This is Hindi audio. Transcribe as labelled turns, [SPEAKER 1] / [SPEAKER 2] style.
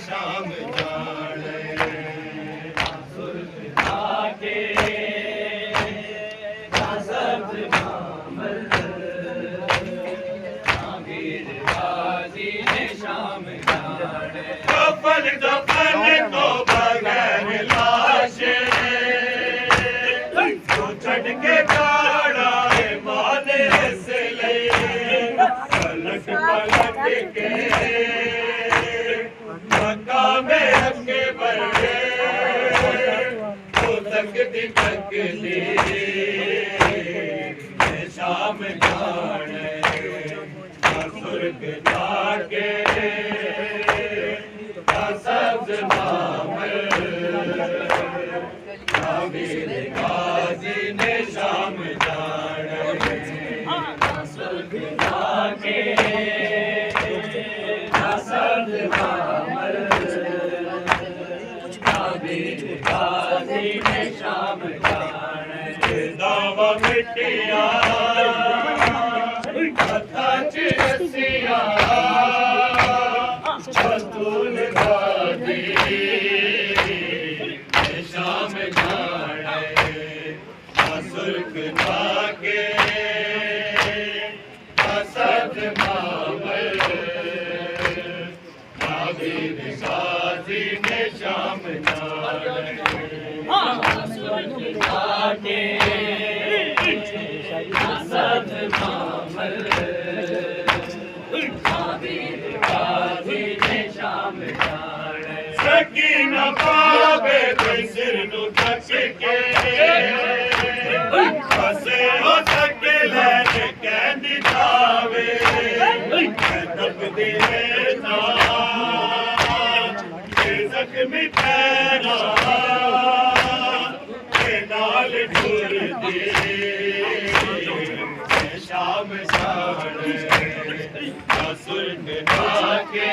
[SPEAKER 1] शाम जाने
[SPEAKER 2] आके सब्ज मामल आमिर गाजी ने शाम जाने
[SPEAKER 1] कफन दफन को बगैर लाश तो छड़ के गाड़ा है माने से ले पलट पलट के मक्का में रखे बड़े तो तकती शाम जाने सुर्ग जाके सब्ज मामल आमिर गाजी ने शाम जाने
[SPEAKER 2] सुर्ग जाके सब्ज मामल आमिर गाजी ने शाम जाने
[SPEAKER 1] दावा मिट्टिया कथा चिरसिया बतूल गाजी शाम जाने सुर्ग जाके सब्ज मामल आमिर गाजी ने शाम जाने
[SPEAKER 2] सुर्ग जाके सब्ज मामल आमिर गाजी ने शाम जाने
[SPEAKER 1] सकीना पावे कोई सिर नु थक के फसे हो सके लैन कहंदी जावे तकदी है ना जख्मी पैरा के नाल टुरदी शाम जाने सुर्ग जाके